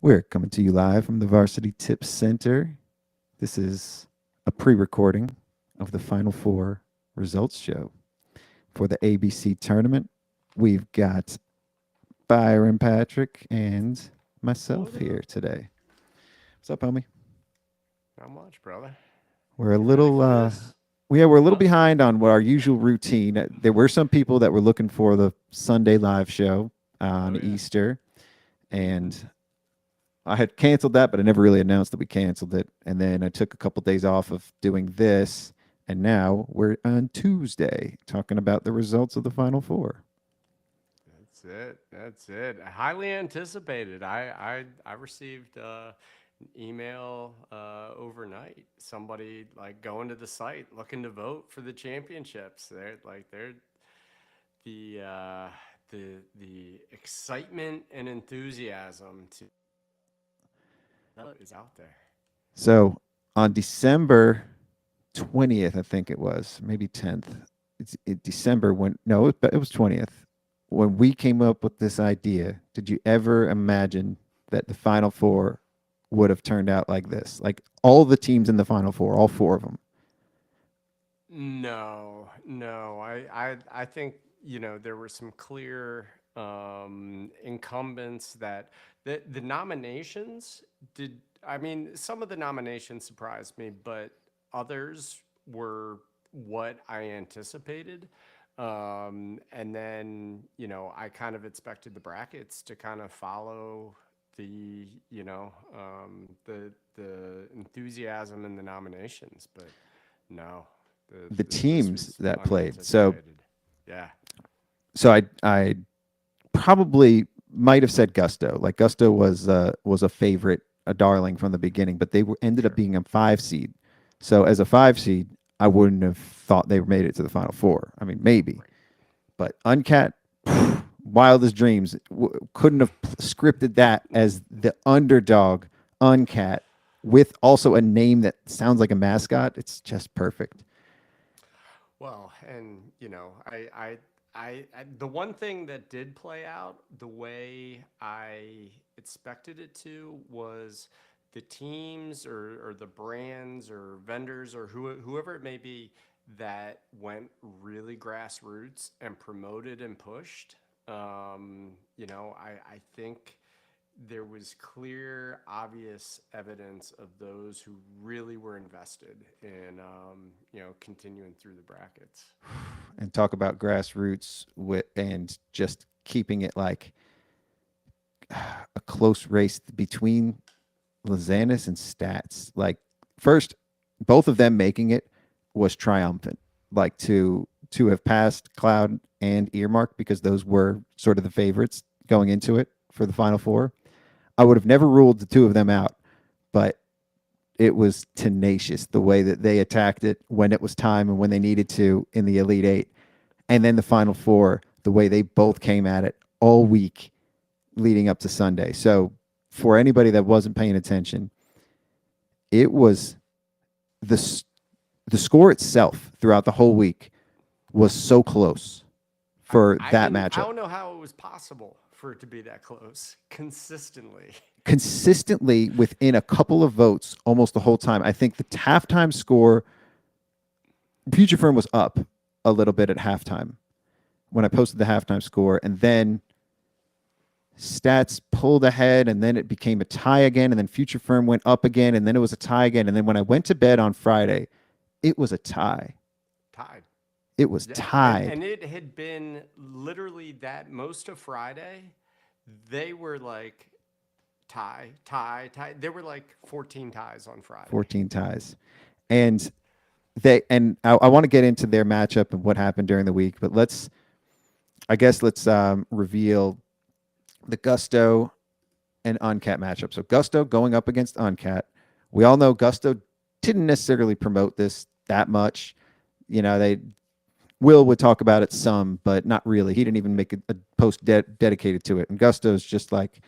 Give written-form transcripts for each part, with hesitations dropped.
We're coming to you live from the Varsity Tips Center. This is a pre recording of the Final Four results show for the ABC tournament. We've got Byron Patrick and myself What here up? today. What's up, homie? Not much, brother. We're a You ready little, for this? we're a little Huh? behind on what our usual routine. There were some people that were looking for the Sunday live show Oh on yeah. Easter, Mm-hmm. and I had canceled that, but I never really announced that we canceled it. And then I took a couple days off of doing this, and now we're on Tuesday talking about the results of the Final Four. That's it. That's it. Highly anticipated. I received an email overnight. Somebody like going to the site looking to vote for the championships. They're the uh, the excitement and enthusiasm to vote is out there. So on December 20th, I think it was, maybe 10th, December when, no, it was 20th, when we came up with this idea. Did you ever imagine that the Final Four would have turned out like this? Like all the teams in the Final Four, all four of them. No, no. I think, there were some clear incumbents that the nominations did. I mean, some of the nominations surprised me, but others were what I anticipated. And then, I kind of expected the brackets to kind of follow the enthusiasm in the nominations, but no, The this teams was that played. So unanticipated. Yeah. so I probably might have said Gusto. Like Gusto was a favorite, a darling from the beginning, but they ended up Sure. being a 5 seed. So as a 5 seed, I wouldn't have thought they made it to the Final Four. I mean, maybe, Right. but Uncat, wildest dreams. Couldn't have scripted that as the underdog, Uncat, with also a name that sounds like a mascot. It's just perfect. Well, and the one thing that did play out the way I expected it to was the teams or the brands or vendors or whoever it may be that went really grassroots and promoted and pushed. I think there was clear, obvious evidence of those who really were invested in, continuing through the brackets. And talk about grassroots and just keeping it like a close race between Lazanis and Stats. Like first, both of them making it was triumphant. Like to have passed Cloud and Earmark because those were sort of the favorites going into it for the Final Four. I would have never ruled the two of them out, but it was tenacious the way that they attacked it when it was time and when they needed to in the Elite Eight. And then the Final Four, the way they both came at it all week leading up to Sunday. So for anybody that wasn't paying attention, it was the the score itself throughout the whole week was so close for that I matchup. don't know how it was possible for it to be that close consistently. Consistently within a couple of votes almost the whole time. I think the halftime score, Future Firm was up a little bit at halftime when I posted the halftime score, and then Stats pulled ahead, and then it became a tie again, and then Future Firm went up again, and then it was a tie again, and then when I went to bed on Friday, it was a tie. Tied. It was Yeah, and tied. and it had been literally that most of Friday. They were like tie, tie, tie. There were like 14 ties on Friday. 14 ties. And I want to get into their matchup and what happened during the week, but let's reveal the Gusto and Uncat matchup. So Gusto going up against Uncat. We all know Gusto didn't necessarily promote this that much. They Will would talk about it some, but not really. He didn't even make a post dedicated to it. And Gusto's just like,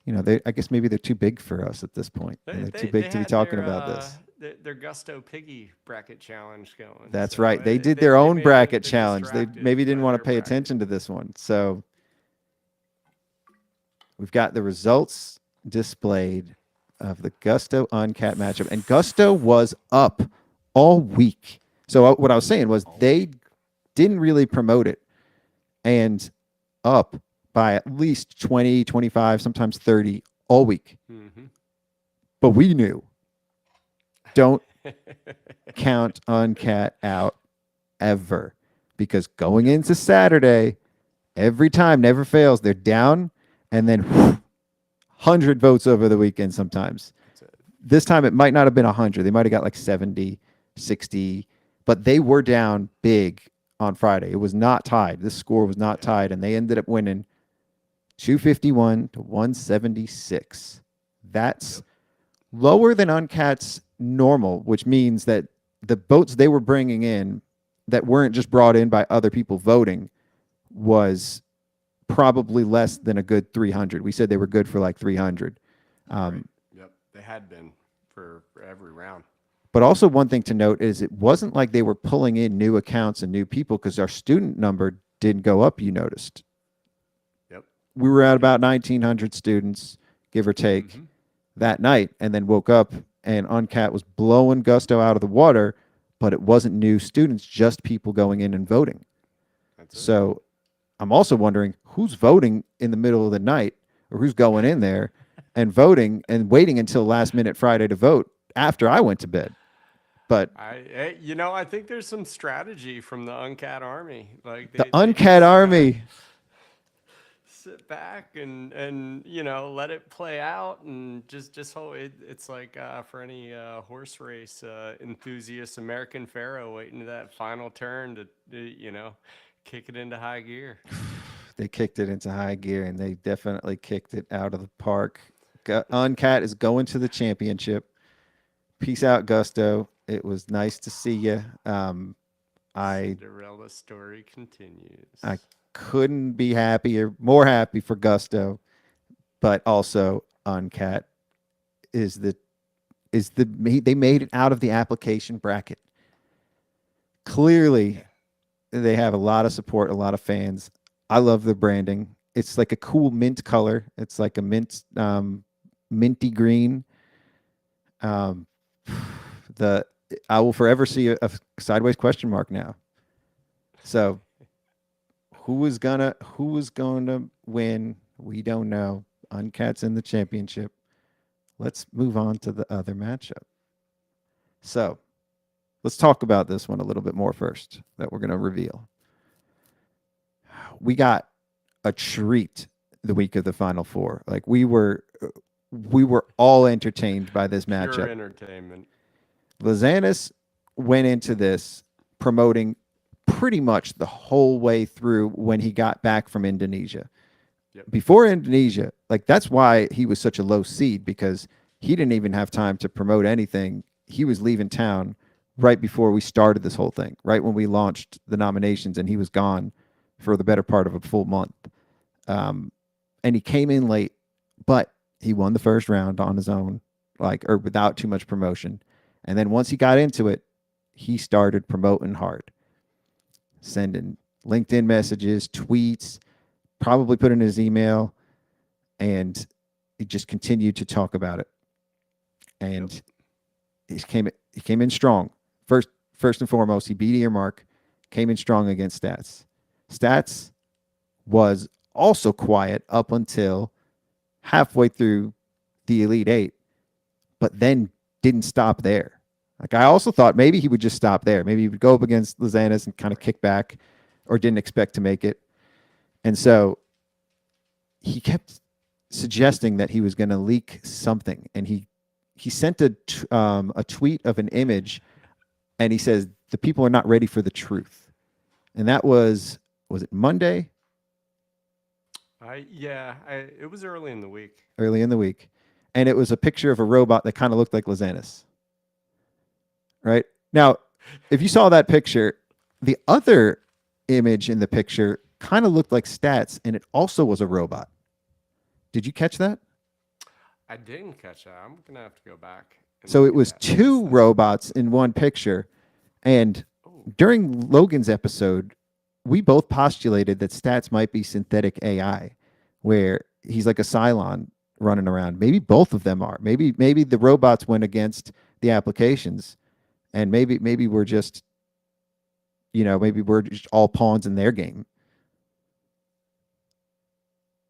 I guess maybe they're too big for us at this point. They They're too they, big they to be had talking about this. their Gusto Piggy bracket challenge going, That's so right. They did they their they own may have bracket been challenge. They distracted maybe didn't by want to their pay bracket. attention to this one. So we've got the results. displayed of the Gusto Uncat matchup, and Gusto was up all week. So what I was saying was All they week. didn't really promote it, and up by at least 20, 25, sometimes 30 all week. Mm-hmm. But we knew, don't count Uncat out ever, because going Yep. into Saturday, every time never fails. They're down, and then 100 votes over the weekend sometimes. That's it. This time it might not have been 100. They might have got like 70, 60, but they were down big on Friday. It was not tied. This score was not Yeah. tied, and they ended up winning 251 to 176. That's Yep. lower than Uncat's normal, which means that the votes they were bringing in that weren't just brought in by other people voting was probably less than a good 300. We said they were good for like 300. Right. Um, Yep. They had been for every round. but also, one thing to note is it wasn't like they were pulling in new accounts and new people, because our student number didn't go up, you noticed. Yep. We were at Yep. about 1,900 students, give or take, Mm-hmm. that night, and then woke up and Uncat was blowing Gusto out of the water, but it wasn't new students, just people going in and voting. That's it. So I'm also wondering who's voting in the middle of the night, or who's going in there and voting and waiting until last minute Friday to vote after I went to bed. But I think there's some strategy from the Uncat Army. Like the they Uncat just kind of Army, sit back and let it play out and just hold it. It's like for any horse race enthusiast, American Pharoah waiting to that final turn to kick it into high gear. they kicked it into high gear, and they definitely kicked it out of the park. Uncat is going to the championship. Peace out, Gusto. It was nice to see you. I Cinderella story continues. I couldn't be happier, more happy for Gusto, but also Uncat is they made it out of the application bracket. Clearly, Yeah. they have a lot of support, a lot of fans. I love the branding. It's like a cool mint color. It's like a minty green. Um, the I will forever see a sideways question mark now. So who is gonna win? We don't know. Uncats in the championship. Let's move on to the other matchup. So let's talk about this one a little bit more first that we're gonna reveal. We got a treat the week of the Final Four. Like we were all entertained by this Pure matchup. entertainment. Lazanis went into this promoting pretty much the whole way through when he got back from Indonesia. Yep. Before Indonesia, like that's why he was such a low seed, because he didn't even have time to promote anything. He was leaving town right before we started this whole thing, right when we launched the nominations, and he was gone for the better part of a full month. Um, and he came in late, but he won the first round on his own, like, or without too much promotion. And then once he got into it, he started promoting hard, sending LinkedIn messages, tweets, probably put in his email, and he just continued to talk about it. Yep. And he came in strong. First and foremost, he beat Earmark, came in strong against Stats. Stats was also quiet up until halfway through the Elite Eight, but then didn't stop there. Like I also thought maybe he would just stop there. Maybe he would go up against Lazanis and kind of kick back, or didn't expect to make it. And so he kept suggesting that he was going to leak something, and he sent a tweet of an image, and he says the people are not ready for the truth, and that was it Monday, It was early in the week. early in the week, and it was a picture of a robot that kind of looked like Lazanis. Right now, if you saw that picture, the other image in the picture kind of looked like Stats, and it also was a robot. Did you catch that? I didn't catch that. I'm gonna have to go back and So look it at was that. I missed two that. robots in one picture. And Oh, during Logan's episode, we both postulated that Stats might be synthetic AI, where he's like a Cylon running around. Maybe both of them are. Maybe the robots went against the applications, and maybe we're just maybe we're just all pawns in their game.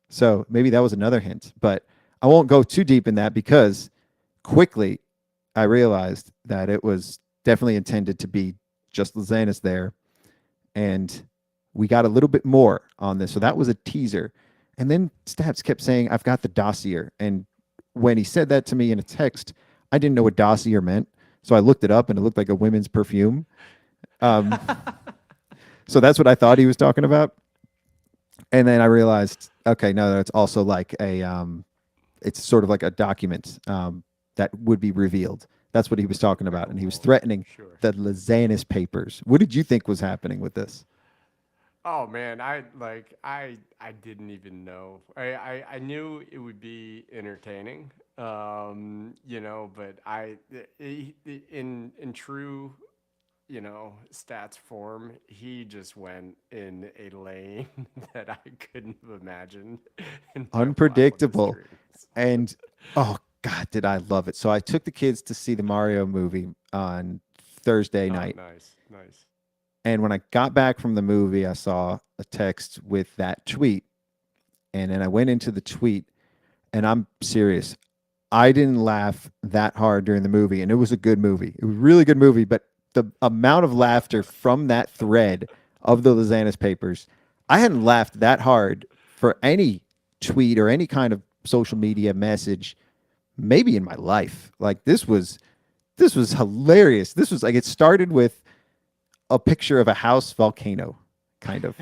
So maybe that was another hint, but I won't go too deep in that because quickly I realized that it was definitely intended to be just Lozanis there, and we got a little bit more on this. So that was a teaser, and then Stabs kept saying, "I've got the dossier," and when he said that to me in a text, I didn't know what dossier meant, so I looked it up, and it looked like a women's perfume. Um, so that's what I thought he was talking about, and then I realized, okay, no, it's also like it's sort of like a document that would be revealed. That's what he was talking about, and he was threatening Sure. the Lozanis papers. What did you think was happening with this? Oh man, I didn't even know. I knew it would be entertaining, but in true, stats form, he just went in a lane that I couldn't have imagined in my wildest Unpredictable, dreams. and oh god, did I love it! So I took the kids to see the Mario movie on Thursday Oh, night, nice, nice. and when I got back from the movie, I saw a text with that tweet, and then I went into the tweet, and I'm serious. I didn't laugh that hard during the movie, and it was a good movie. It was a really good movie, but the amount of laughter from that thread of the Lozanis papers, I hadn't laughed that hard for any tweet or any kind of social media message, maybe in my life. Like this was hilarious. This was like it started with a picture of a house volcano, kind of.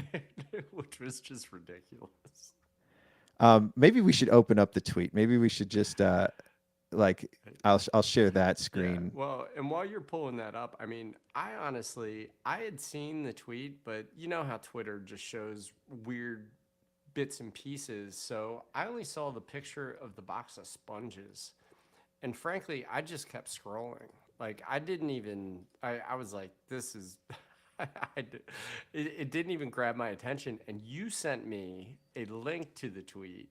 Which was just ridiculous. Maybe we should open up the tweet. Maybe we should just like I'll share that Yeah, screen. well, and while you're pulling that up, I mean, I had seen the tweet, but you know how Twitter just shows weird bits and pieces. So I only saw the picture of the box of sponges. And frankly, I just kept scrolling. Like I didn't even I was like, this is it didn't even grab my attention. And you sent me a link to the tweet,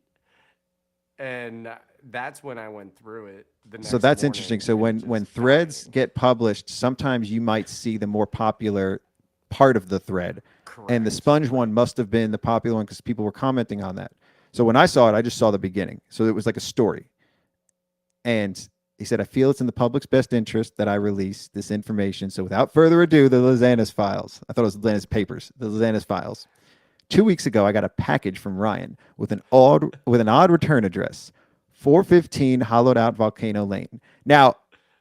and that's when I went through it the So next that's interesting. morning, So and it when just threads fascinating. get published, sometimes you might see the more popular part of the thread. And the Correct. sponge one Right. must have been the popular one because people were commenting on that. So when I saw it, I just saw the beginning. So it was like a story. And he said, I feel it's in the public's best interest that I release this information. So without further ado, the Lozanis files. I thought it was Lozanis papers, the Lozanis files. 2 weeks ago, I got a package from Ryan with an odd return address, 415 Hollowed Out Volcano Lane. Now,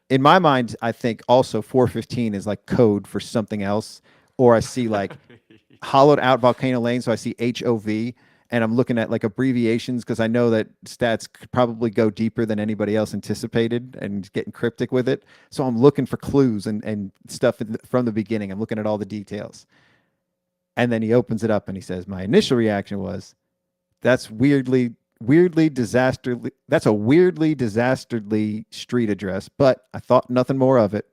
in my mind, I think also 415 is like code for something else, or I see like Hollowed Out Volcano Lane, so I see HOV, and I'm looking at like abbreviations because I know that stats could probably go deeper than anybody else anticipated and getting cryptic with it. So I'm looking for clues and stuff from the beginning. I'm looking at all the details. And then he opens it up and he says, my initial reaction was, that's weirdly disasterly. That's a weirdly disasterly street address, but I thought nothing more of it.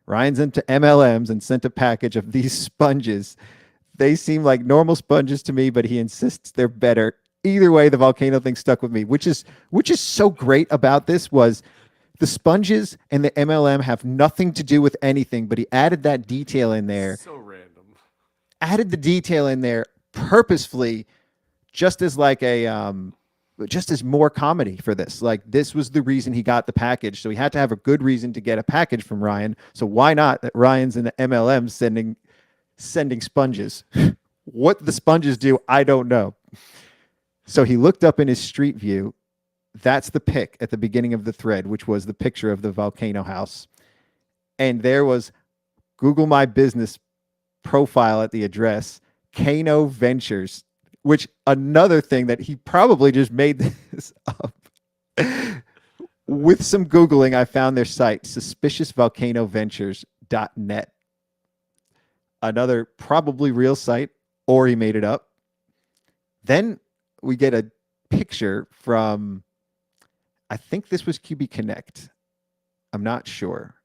Ryan's into MLMs and sent a package of these sponges. They seem like normal sponges to me, but he insists they're better. Either way, the volcano thing stuck with me, which is so great about this was the sponges and the MLM have nothing to do with anything, but he added that detail in there, So random. added the detail in there purposefully just as like a just as more comedy for this. Like this was the reason he got the package, so he had to have a good reason to get a package from Ryan. So why not that Ryan's in the MLM sending sponges? What the sponges do, I don't know. So he looked up in his street view. That's the pic at the beginning of the thread, which was the picture of the volcano house, and there was Google My Business profile at the address Kano Ventures, which another thing that he probably just made this up. With some Googling, I found their site, suspiciousvolcanoventures.net. Another probably real site, or he made it up. Then we get a picture from, I think this was QB Connect. I'm not sure.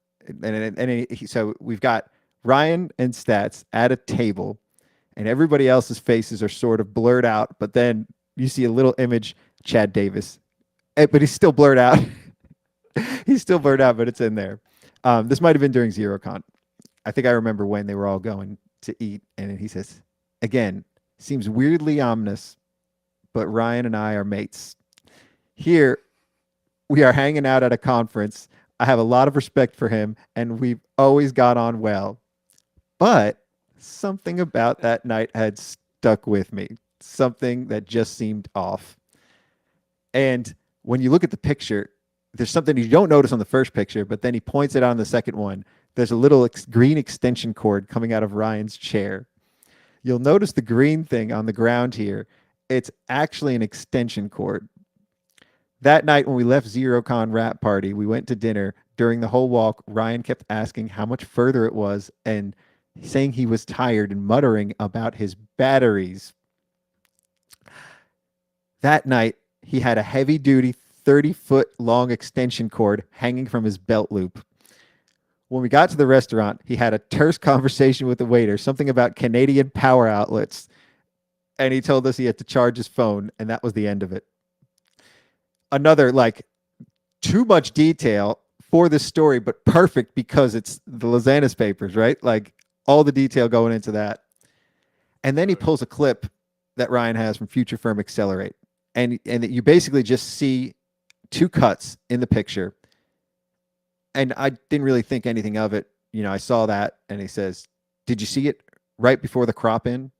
So we've got Ryan and Stats at a table, and everybody else's faces are sort of blurred out. But then you see a little image, Chad Davis, but he's still blurred out. He's still blurred out, but it's in there. This might have been during ZeroCon. I think I remember when they were all going to eat, and he says, again, seems weirdly ominous, but Ryan and I are mates. Here, we are hanging out at a conference. I have a lot of respect for him, and we've always got on well. But something about that night had stuck with me, something that just seemed off. And when you look at the picture, there's something you don't notice on the first picture, but then he points it out on the second one. There's a little green extension cord coming out of Ryan's chair. You'll notice the green thing on the ground here. It's actually an extension cord. That night when we left ZeroCon Rap Party, we went to dinner. During the whole walk, Ryan kept asking how much further it was and saying he was tired and muttering about his batteries. That night, he had a heavy duty 30-foot long extension cord hanging from his belt loop. When we got to the restaurant, he had a terse conversation with the waiter, something about Canadian power outlets, and he told us he had to charge his phone, and that was the end of it. Another, like, too much detail for this story, but perfect because it's the Lozanis papers, right? Like, all the detail going into that. And then he pulls a clip that Ryan has from Future Firm Accelerate, and you basically just see two cuts in the picture. And I didn't really think anything of it. You know, I saw that, and he says, "Did you see it right before the crop in?"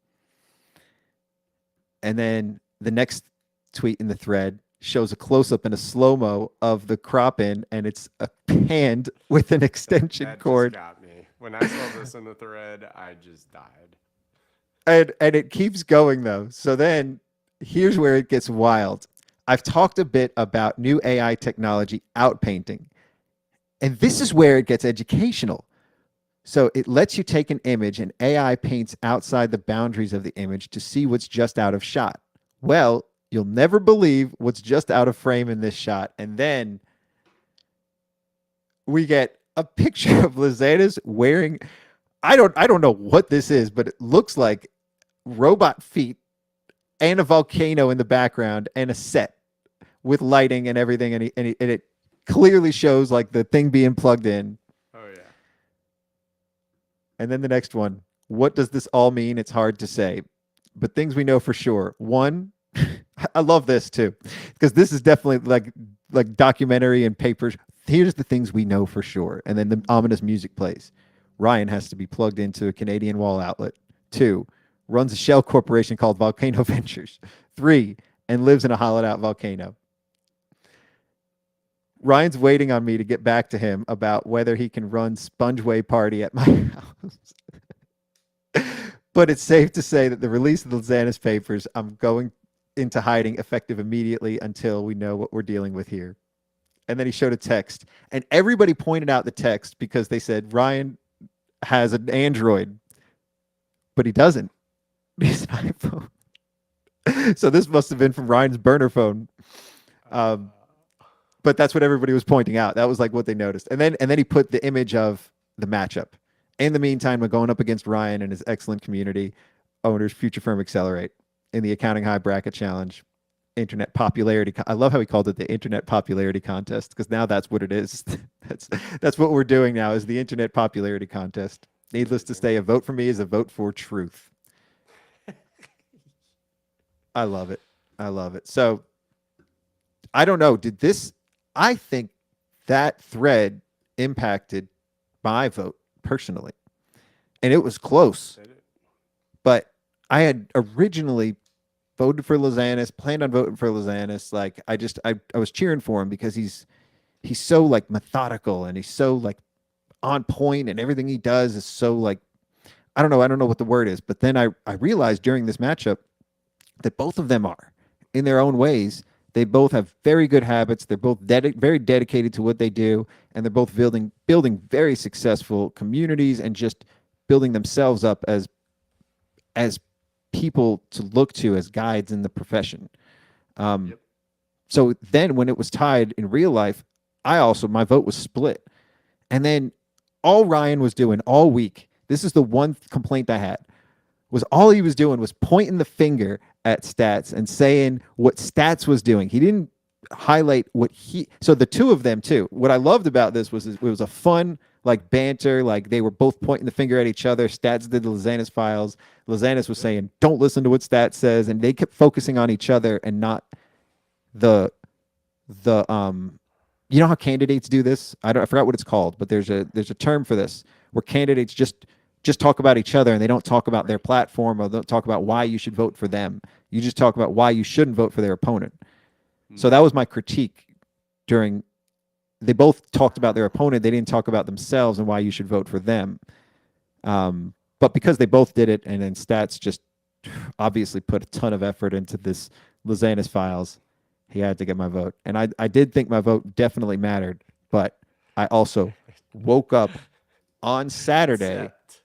And then the next tweet in the thread shows a close-up and a slow-mo of the crop in, and it's a hand with an extension That cord. just got me. When I saw this in the thread, I just died. And it keeps going, though. So then here's where it gets wild. I've talked a bit about new AI technology outpainting. And this is where it gets educational. So it lets you take an image and AI paints outside the boundaries of the image to see what's just out of shot. Well, you'll never believe what's just out of frame in this shot. And then we get a picture of Lozanis wearing, I don't know what this is, but it looks like robot feet and a volcano in the background and a set with lighting and everything. And it clearly shows like the thing being plugged in. Oh yeah. And then the next one. What does this all mean? It's hard to say. But things we know for sure. One, I love this too, because this is definitely like documentary and papers. Here's the things we know for sure. And then the ominous music plays. Ryan has to be plugged into a Canadian wall outlet. 2, runs a shell corporation called Volcano Ventures. 3, and lives in a hollowed out volcano. Ryan's waiting on me to get back to him about whether he can run Spongeway Party at my house. But it's safe to say that the release of the Lozanis papers, I'm going into hiding effective immediately until we know what we're dealing with here. And then he showed a text. And everybody pointed out the text because they said Ryan has an Android, but he doesn't. He's an iPhone. So this must have been from Ryan's burner phone. But that's what everybody was pointing out. That was like what they noticed. And then he put the image of the matchup. In the meantime, we're going up against Ryan and his excellent community owners, Future Firm Accelerate, in the Accounting High Bracket Challenge, Internet Popularity. I love how he called it the Internet Popularity Contest, because now that's what it is. that's what we're doing now, is the Internet Popularity Contest. Needless to say, a vote for me is a vote for truth. I love it. I love it. So I don't know. I think that thread impacted my vote personally. And it was close. But I had originally voted for Lozanis, planned on voting for Lozanis. Like I was cheering for him because he's so like methodical and he's so like on point, and everything he does is so like, I don't know what the word is. But then I realized during this matchup that both of them are, in their own ways. They both have very good habits. They're both very dedicated to what they do, and they're both building very successful communities and just building themselves up as people to look to as guides in the profession. Yep. So then when it was tied in real life, my vote was split. And then all Ryan was doing all week, this is the one complaint I had, was all he was doing was pointing the finger at Stats and saying what Stats was doing. He didn't highlight what he. So the two of them too. What I loved about this was it was a fun like banter. Like they were both pointing the finger at each other. Stats did the Lozanis files. Lozanis was Yep. saying, "Don't listen to what Stats says," and they kept focusing on each other and not the the. You know how candidates do this? I forgot what it's called, but there's a term for this where candidates just talk about each other and they don't talk about their Right. platform or don't talk about why you should vote for them. You just talk about why you shouldn't vote for their opponent. So that Hmm. was my critique during. They both talked about their opponent. They didn't talk about themselves and why you should vote for them. But because they both did it, and then Stats just obviously put a ton of effort into this Lozanis files, he had to get my vote. And I did think my vote definitely mattered, but I also woke up on Saturday. Except,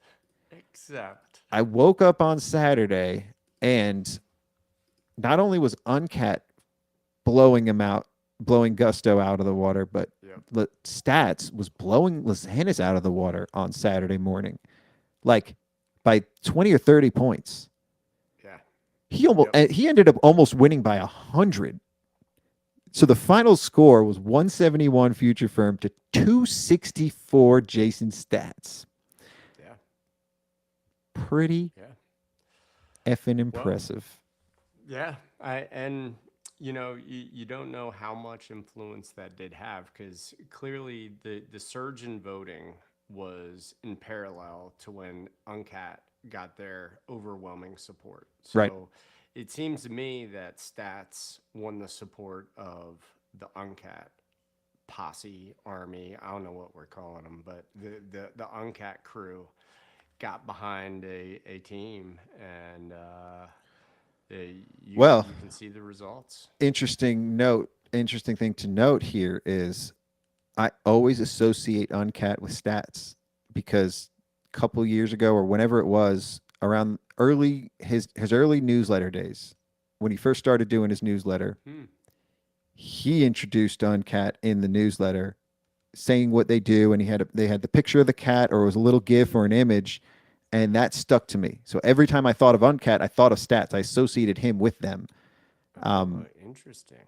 except. I woke up on Saturday, and not only was Uncat blowing him out, blowing Gusto out of the water, but Yep. Stats was blowing Lasanis out of the water on Saturday morning, like by 20 or 30 points. Yeah. Yep. He ended up almost winning by 100. So the final score was 171 Future Firm to 264 Jason Stats. Yeah. Pretty Yeah. effing Well, impressive. yeah. You don't know how much influence that did have because clearly the surge in voting was in parallel to when UNCAT got their overwhelming support. Right. So it seems to me that Stats won the support of the UNCAT posse army. I don't know what we're calling them, but the UNCAT crew got behind a team, and Well, you can see the results. interesting thing to note here is I always associate Uncat with Stats because a couple years ago or whenever it was around early his early newsletter days, when he first started doing his newsletter, Hmm. he introduced Uncat in the newsletter, saying what they do, and they had the picture of the cat or it was a little GIF or an image, and that stuck to me. So every time I thought of Uncat, I thought of Stats. I associated him with them. Oh, Um, interesting.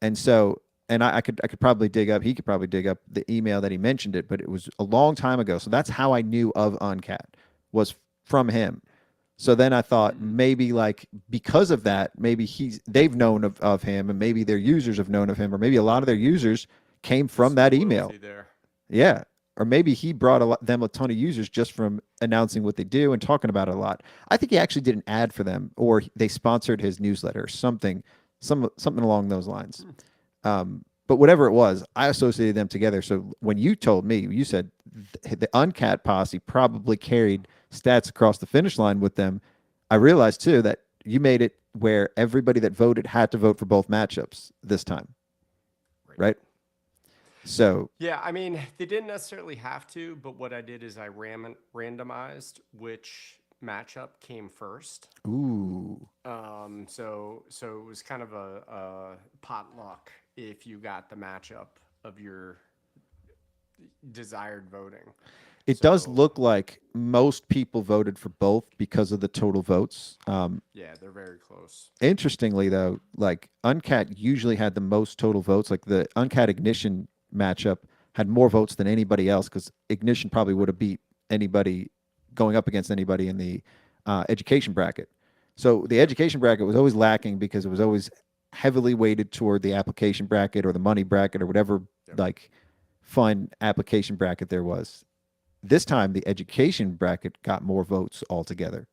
and so and I could probably dig up he could probably dig up the email that he mentioned it, but it was a long time ago. So that's how I knew of Uncat was from him. So then I thought Hmm. maybe like because of that, maybe they've known of him and maybe their users have known of him, or maybe a lot of their users came There's from some that email. loyalty there. Yeah. Or maybe he brought them a ton of users just from announcing what they do and talking about it a lot. I think he actually did an ad for them, or they sponsored his newsletter, or something along those lines. Hmm. But whatever it was, I associated them together. So when you told me, you said the Uncat posse probably carried Stats across the finish line with them. I realized too that you made it where everybody that voted had to vote for both matchups this time, Right. right? So, Yeah, I mean, they didn't necessarily have to, but what I did is I randomized which matchup came first. ooh, So it was kind of a potluck if you got the matchup of your desired voting. it does So look like most people voted for both because of the total votes. yeah, they're very close. Interestingly, though, like Uncat usually had the most total votes. Like the Uncat Ignition matchup had more votes than anybody else because Ignition probably would have beat anybody going up against anybody in the education bracket. So the Yep. education bracket was always lacking because it was always heavily weighted toward the application bracket or the money bracket or whatever Yep. like fun application bracket there was. This time, the education bracket got more votes altogether.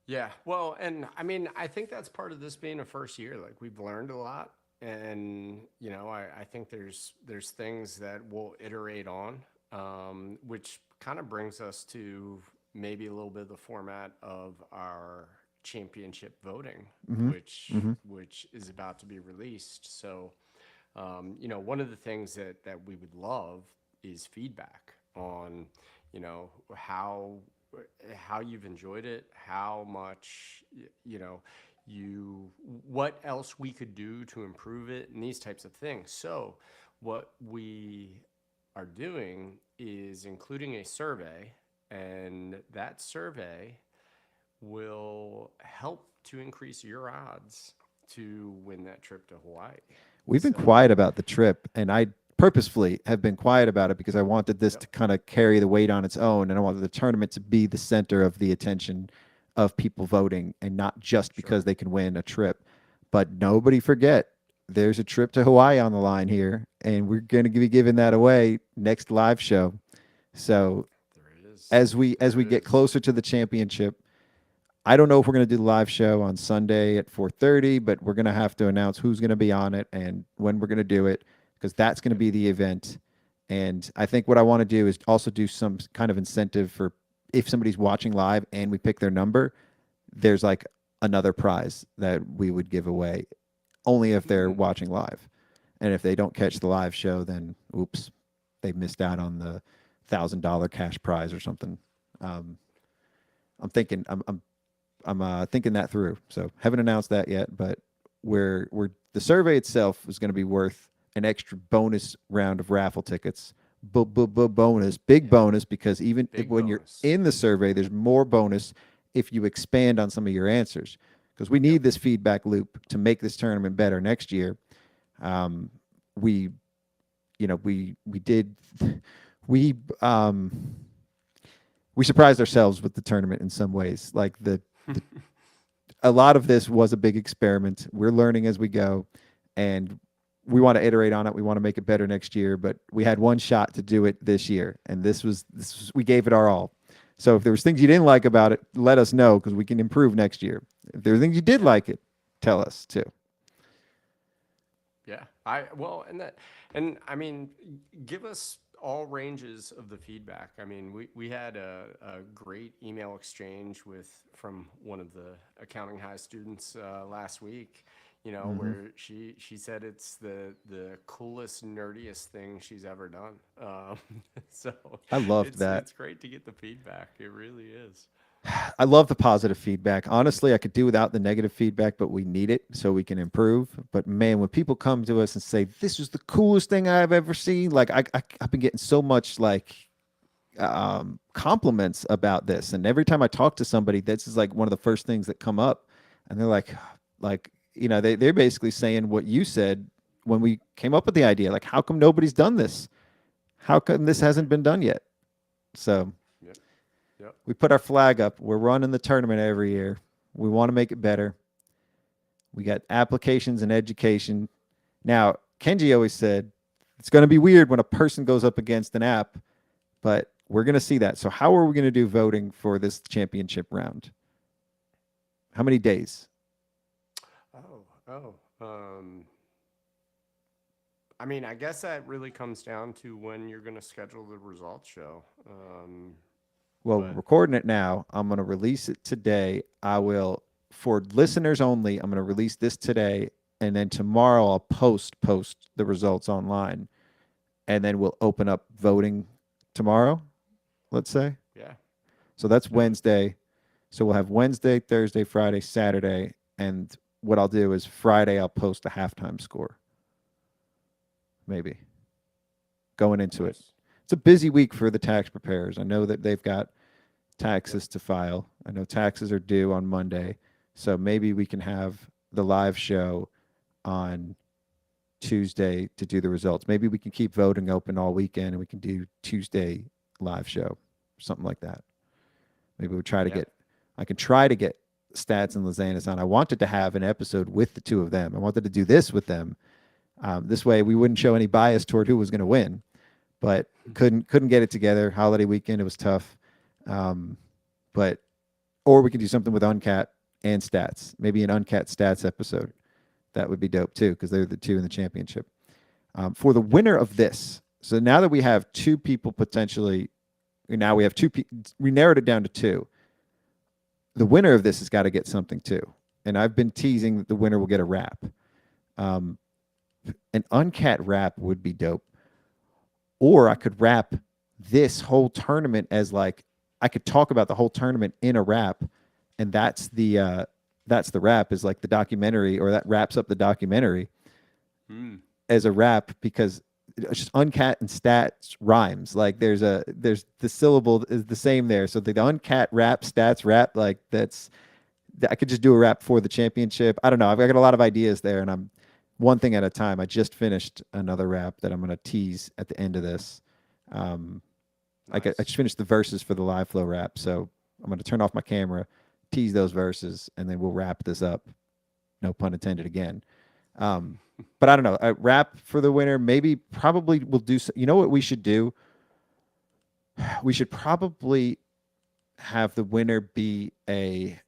Yeah. Well, and I mean, I think that's part of this being a first year. Like we've learned a lot, and I think there's things that we'll iterate on, which kind of brings us to maybe a little bit of the format of our championship voting, Mm-hmm. Mm-hmm. which is about to be released. So, one of the things that we would love is feedback on, how you've enjoyed it, how much, you what else we could do to improve it, and these types of things. So, what we are doing is including a survey, and that survey will help to increase your odds to win that trip to Hawaii. We've been So, quiet about the trip, and I purposefully have been quiet about it because I wanted this yep, to kind of carry the weight on its own, and I wanted the tournament to be the center of the attention of people voting, and not just sure. because they can win a trip. But nobody forget, there's a trip to Hawaii on the line here, and we're going to be giving that away next live show. So There it is. as we There it get is. closer to the championship, I don't know if we're going to do the live show on Sunday at 4:30, but we're going to have to announce who's going to be on it and when we're going to do it, because that's going to Yep. be the event. And I think what I want to do is also do some kind of incentive for if somebody's watching live and we pick their number, there's like another prize that we would give away only if they're Hmm. watching live. And if they don't catch the live show, then oops, they missed out on the $1,000 cash prize or something. Um, I'm thinking I'm thinking that through. So haven't announced that yet, but we're the survey itself is going to be worth an extra bonus round of raffle tickets. Bonus, big Yeah. bonus, because even if, Big when you're bonus. in the survey, there's more bonus if you expand on some of your answers, because we Yep. need this feedback loop to make this tournament better next year. Um, we, we did, we um, we surprised ourselves with the tournament in some ways. Like the a lot of this was a big experiment. We're learning as we go, and we want to iterate on it. We want to make it better next year, but we had one shot to do it this year, and this was we gave it our all. So if there was things you didn't like about it, let us know because we can improve next year. If there are things you did Yeah. like it, tell us too. Yeah. And I mean, give us all ranges of the feedback. I mean, we had a great email exchange with from one of the accounting high students last week. You know, Hmm. where she said it's the coolest, nerdiest thing she's ever done. So I loved that. it's great to get the feedback. It really is. I love the positive feedback. Honestly, I could do without the negative feedback, but we need it so we can improve. But man, when people come to us and say, "This is the coolest thing I've ever seen," like I've been getting so much like compliments about this, and every time I talk to somebody, this is like one of the first things that come up, and they're like they're basically saying what you said when we came up with the idea. Like, how come nobody's done this? How come this Right. hasn't been done yet? So Yep. Yep. we put our flag up. We're running the tournament every year. We want to make it better. We got applications and education. Now, Kenji always said it's going to be weird when a person goes up against an app, but we're going to see that. So, how are we going to do voting for this championship round? How many days? Oh, oh. I mean, I guess that really comes down to when you're going to schedule the results show. Well, we're But recording it now. I'm going to release it today. I will, for listeners only, I'm going to release this today. And then tomorrow I'll post the results online. And then we'll open up voting tomorrow, let's say. yeah, So that's yep, Wednesday. So we'll have Wednesday, Thursday, Friday, Saturday. And what I'll do is Friday, I'll post the halftime score, maybe going into it. nice. It's a busy week for the tax preparers. I know that they've got Yep, taxes to file. I know taxes are due on Monday. So maybe we can have the live show on Tuesday to do the results. Maybe we can keep voting open all weekend and we can do Tuesday live show, something like that. Maybe we'll try to yeah, get, I can try to get Stats and Lazanis on. I wanted to have an episode with the two of them. I wanted to do this with them. This way we wouldn't show any bias toward who was going to win, but couldn't get it together. Holiday weekend, it was tough. Um, but or we could do something with Uncat and Stats. Maybe an Uncat Stats episode. That would be dope too, because they're the two in the championship. For the yep, winner of this, so now that we have two people potentially, now we have two. We narrowed it down to two. The winner of this has got to get something too, and I've been teasing that the winner will get a wrap. Um, an Uncat wrap would be dope, or I could wrap this whole tournament as like I could talk about the whole tournament in a wrap, and that's the wrap is like the documentary, or that wraps up the documentary mm, as a wrap, because it's just uncat and stats rhymes. Like there's the syllable is the same there. So the uncat rap stats rap, like I could just do a wrap for the championship. I don't know. I've got a lot of ideas there, and I'm one thing at a time. I just finished another wrap that I'm going to tease at the end of this. I Nice. just finished the verses for the live flow wrap, so I'm going to turn off my camera, tease those verses, and then we'll wrap this up. No pun intended again. But I don't know. A wrap for the winner. Maybe, probably we'll do. You know what we should do? We should probably have the winner be a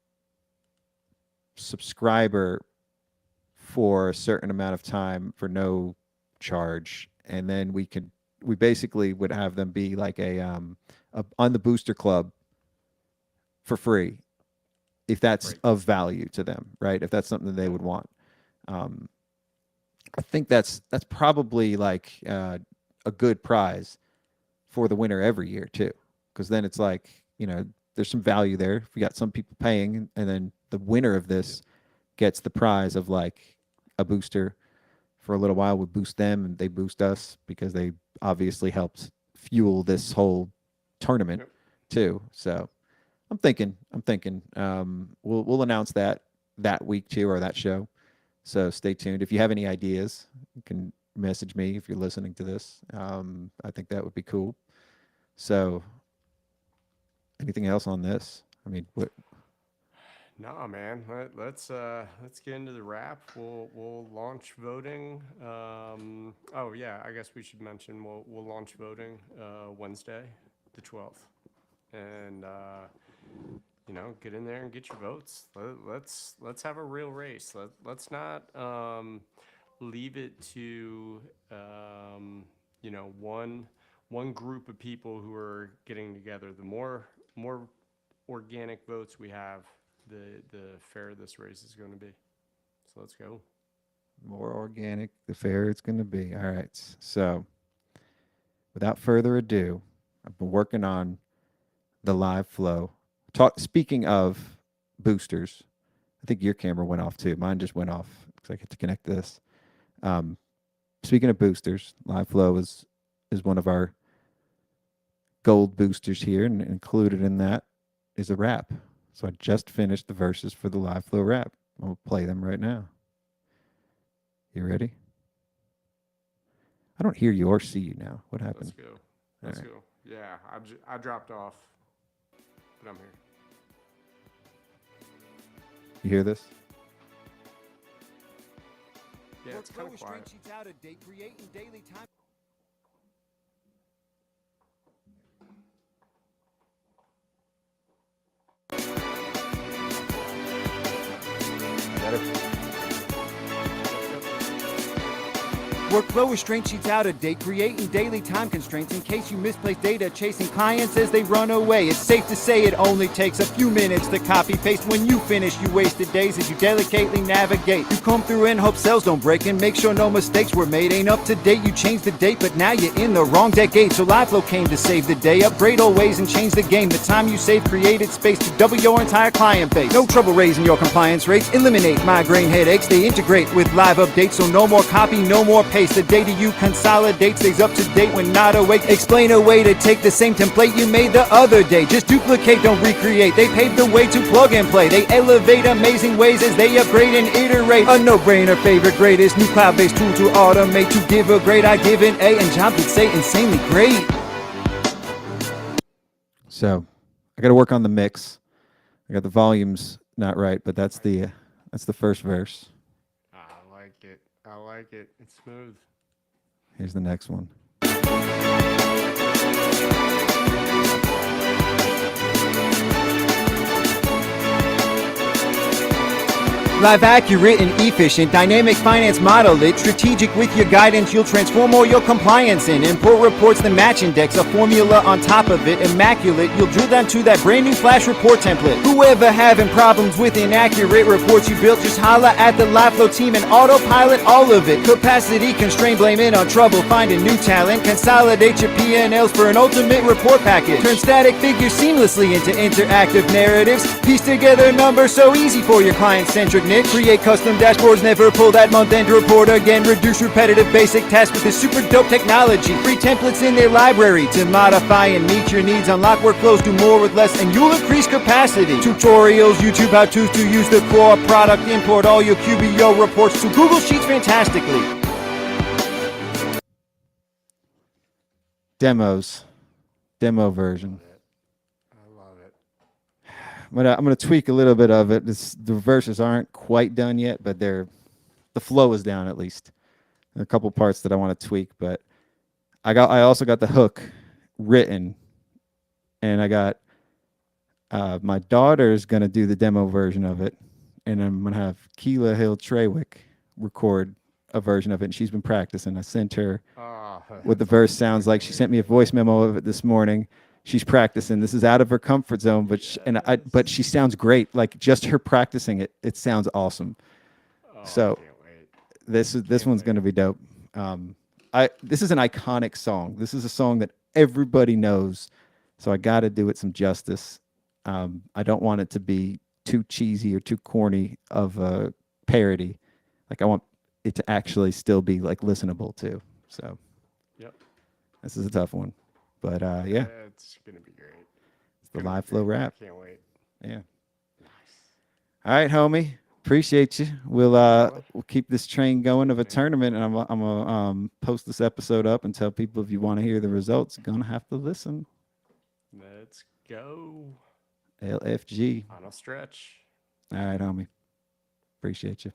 subscriber for a certain amount of time for no charge, and then we basically would have them be like a on the booster club for free, if that's Right. of value to them, right? If that's something that they would want. I think that's probably like a good prize for the winner every year too, because then it's like, there's some value there. If we got some people paying, and then the winner of this gets the prize of like a booster for a little while. We boost them and they boost us because they obviously helped fuel this whole tournament Yep. too. So I'm thinking we'll announce that week too, or that show. So stay tuned. If you have any ideas, you can message me if you're listening to this. I think that would be cool. So anything else on this? I mean, what? Nah, man. Let's get into the wrap. We'll launch voting. Oh yeah, I guess we should mention we'll launch voting Wednesday, the 12th, and get in there and get your votes. Let's have a real race. Let's not leave it to one group of people who are getting together. The more organic votes we have, the fairer this race is going to be. So let's go. More organic, the fairer it's going to be. All right. So, without further ado, I've been working on the live flow. Speaking of boosters, I think your camera went off too. Mine just went off because I get to connect this. Speaking of boosters, live flow is one of our gold boosters here, and included in that is a wrap. So I just finished the verses for the live flow wrap. I'll play them right now. You ready? I don't hear you or see you now. What Let's happened? go. Let's go. Yeah, I dropped off, but I'm here. You hear this? Yeah, it's kind of quiet. Sheets out a date, creating daily time. Workflow restraint sheets out of date, creating daily time constraints in case you misplace data, chasing clients as they run away. It's safe to say it only takes a few minutes to copy paste. When you finish, you wasted days as you delicately navigate. You comb through and hope cells don't break and make sure no mistakes were made. Ain't up to date, you changed the date, but now you're in the wrong decade. So LiveFlow came to save the day, upgrade old ways and change the game. The time you save created space to double your entire client base. No trouble raising your compliance rates, eliminate migraine headaches. They integrate with live updates, so no more copy, no more paste. The data you consolidate stays up to date when not awake. Explain a way to take the same template you made the other day. Just duplicate, don't recreate. They paved the way to plug and play. They elevate amazing ways as they upgrade and iterate. A no-brainer, favorite, greatest new cloud-based tool to automate. To give a grade, I give an A, and jobs would say insanely great. So I got to work on the mix. I got the volumes not right, but that's the first verse. I like it. I like it. It's smooth. Here's the next one. Live accurate and efficient, dynamic finance model it. Strategic with your guidance, you'll transform all your compliance in. Import reports, the match index, a formula on top of it. Immaculate, you'll drill down to that brand new flash report template. Whoever having problems with inaccurate reports you built, just holla at the LiveFlow team and autopilot all of it. Capacity constraint, blame it on trouble, finding new talent. Consolidate your P&Ls for an ultimate report package. Turn static figures seamlessly into interactive narratives. Piece together numbers so easy for your client-centric maintenance. Create custom dashboards, never pull that month-end report again. Reduce repetitive basic tasks with this super dope technology. Free templates in their library to modify and meet your needs. Unlock workflows, do more with less, and you'll increase capacity. Tutorials, YouTube how-tos to use the core product. Import all your QBO reports to Google Sheets fantastically. Demo version. I love it. I'm gonna tweak a little bit of it. The verses aren't quite done yet, but the flow is down at least. There are a couple parts that I want to tweak, but I also got the hook written, and I got my daughter's gonna do the demo version of it, and I'm gonna have Keela Hill Trawick record a version of it. And she's been practicing. I sent her what the verse sounds like. She sent me a voice memo of it this morning. She's practicing. This is out of her comfort zone, but she sounds great. Like just her practicing it, it sounds awesome. So I can't wait. this one's going to be dope. This is an iconic song. This is a song that everybody knows. So I got to do it some justice. I don't want it to be too cheesy or too corny of a parody. Like I want it to actually still be like listenable too. So Yep. this is a tough one, but yeah, It's gonna be great. it's the live flow rap. I can't wait. Yeah. All right, homie. Appreciate you. We'll keep this train going of a tournament, and I'm gonna post this episode up and tell people if you want to hear the results, you're gonna have to listen. Let's go. LFG. Final stretch. All right, homie. Appreciate you.